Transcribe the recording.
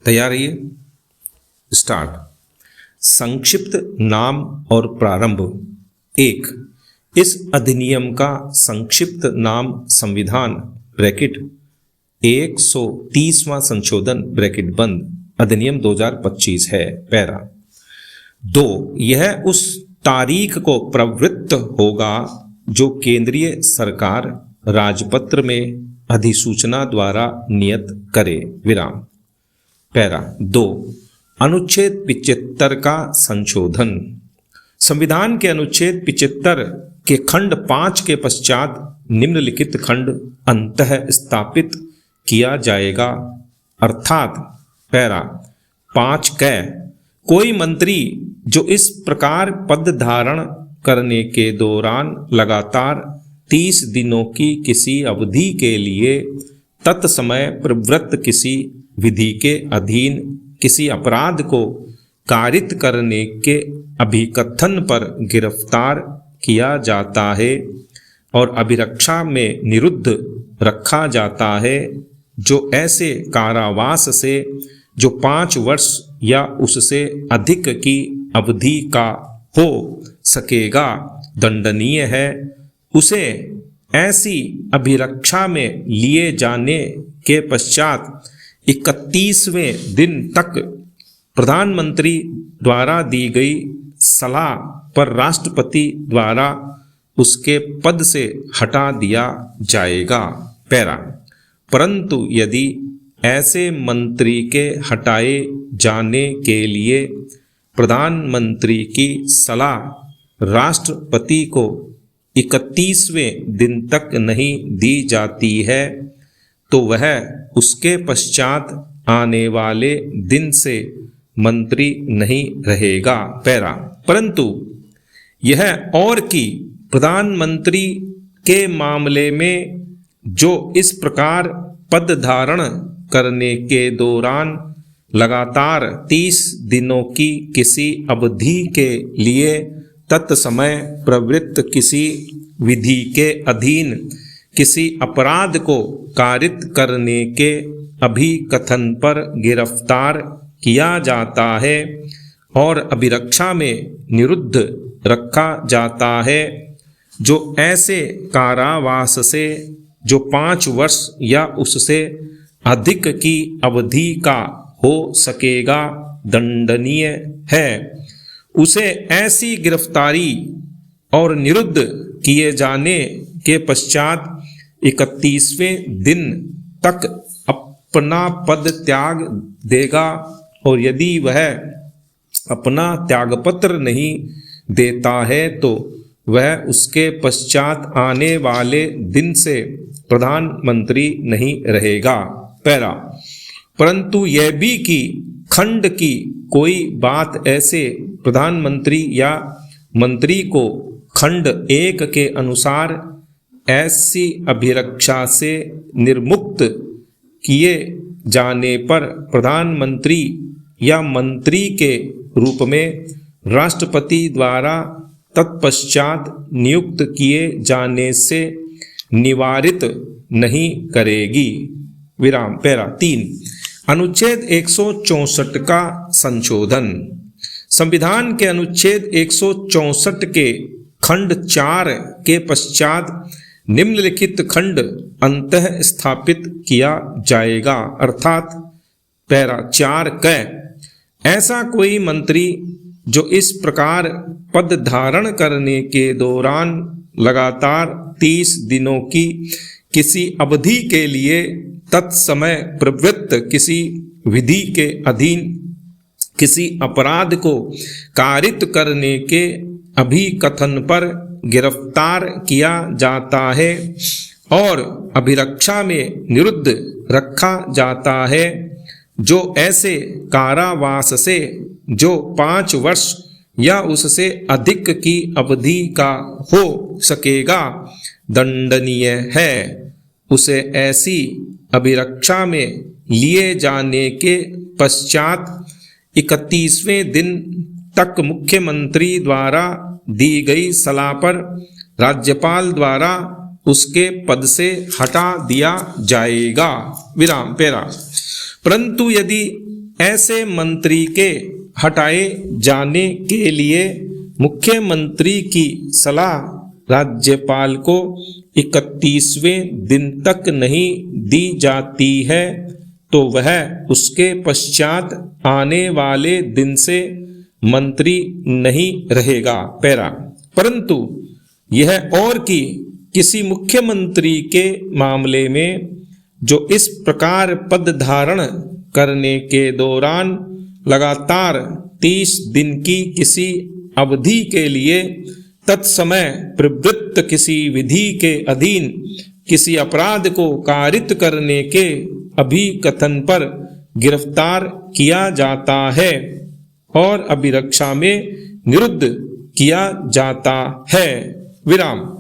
तैयार रहिए, स्टार्ट। संक्षिप्त नाम और प्रारंभ। 1. इस अधिनियम का संक्षिप्त नाम संविधान ब्रैकेट 130वां संशोधन ब्रैकेट बंद अधिनियम 2025 है। पैरा 2. यह उस तारीख को प्रवृत्त होगा जो केंद्रीय सरकार राजपत्र में अधिसूचना द्वारा नियत करे। विराम। पैरा 2. अनुच्छेद 75 का संशोधन। संविधान के अनुच्छेद 75 के खंड 5 के पश्चात निम्नलिखित खंड अंतः स्थापित किया जाएगा, अर्थात पैरा 5 क कोई मंत्री जो इस प्रकार पद धारण करने के दौरान लगातार 30 दिनों की किसी अवधि के लिए तत्समय प्रवृत्त किसी विधि के अधीन किसी अपराध को कारित करने के अभिकथन पर गिरफ्तार किया जाता है और अभिरक्षा में निरुद्ध रखा जाता है, जो ऐसे कारावास से जो 5 वर्ष या उससे अधिक की अवधि का हो सकेगा दंडनीय है, उसे ऐसी अभिरक्षा में लिए जाने के पश्चात 31वें दिन तक प्रधानमंत्री द्वारा दी गई सलाह पर राष्ट्रपति द्वारा उसके पद से हटा दिया जाएगा। पैरा परंतु यदि ऐसे मंत्री के हटाए जाने के लिए प्रधानमंत्री की सलाह राष्ट्रपति को 31वें दिन तक नहीं दी जाती है, तो वह उसके पश्चात आने वाले दिन से मंत्री नहीं रहेगा। पैरा परंतु यह और कि प्रधानमंत्री के मामले में जो इस प्रकार पद धारण करने के दौरान लगातार 30 दिनों की किसी अवधि के लिए तत्समय प्रवृत्त किसी विधि के अधीन किसी अपराध को कारित करने के अभिकथन पर गिरफ्तार किया जाता है और अभिरक्षा में निरुद्ध रखा जाता है, जो ऐसे कारावास से जो 5 वर्ष या उससे अधिक की अवधि का हो सकेगा दंडनीय है, उसे ऐसी गिरफ्तारी और निरुद्ध किए जाने के पश्चात 31वें दिन तक अपना पद त्याग देगा, और यदि वह अपना त्यागपत्र नहीं देता है तो वह उसके पश्चात आने वाले दिन से प्रधानमंत्री नहीं रहेगा। पैरा परंतु यह भी कि खंड की कोई बात ऐसे प्रधानमंत्री या मंत्री को खंड 1 के अनुसार ऐसी अभिरक्षा से निर्मुक्त किए जाने पर प्रधानमंत्री या मंत्री के रूप में राष्ट्रपति द्वारा तत्पश्चात नियुक्त किए जाने से निवारित नहीं करेगी। विराम। पैरा 3 अनुच्छेद 164 का संशोधन। संविधान के अनुच्छेद 164 के खंड 4 के पश्चात निम्नलिखित खंड अंतः स्थापित किया जाएगा, अर्थात पैरा 4 क ऐसा कोई मंत्री जो इस प्रकार पद धारण करने के दौरान लगातार 30 दिनों की किसी अवधि के लिए तत्समय प्रवृत्त किसी विधि के अधीन किसी अपराध को कारित करने के अभिकथन पर गिरफ्तार किया जाता है और अभिरक्षा में निरुद्ध रखा जाता है, जो ऐसे कारावास से जो 5 वर्ष या उससे अधिक की अवधि का हो सकेगा दंडनीय है, उसे ऐसी अभिरक्षा में लिए जाने के पश्चात 31वें दिन तक मुख्यमंत्री द्वारा दी गई सलाह पर राज्यपाल द्वारा उसके पद से हटा दिया जाएगा। विराम। पैरा परंतु यदि ऐसे मंत्री के हटाए जाने के लिए मुख्यमंत्री की सलाह राज्यपाल को 31वें दिन तक नहीं दी जाती है तो वह उसके पश्चात आने वाले दिन से मंत्री नहीं रहेगा। पैरा। परंतु यह और कि किसी मुख्यमंत्री के मामले में जो इस प्रकार पद धारण करने के दौरान लगातार 30 दिन की किसी अवधि के लिए तत्समय प्रवृत्त किसी विधि के अधीन किसी अपराध को कारित करने के अभिकथन पर गिरफ्तार किया जाता है और अभिरक्षा में निरुद्ध किया जाता है। विराम।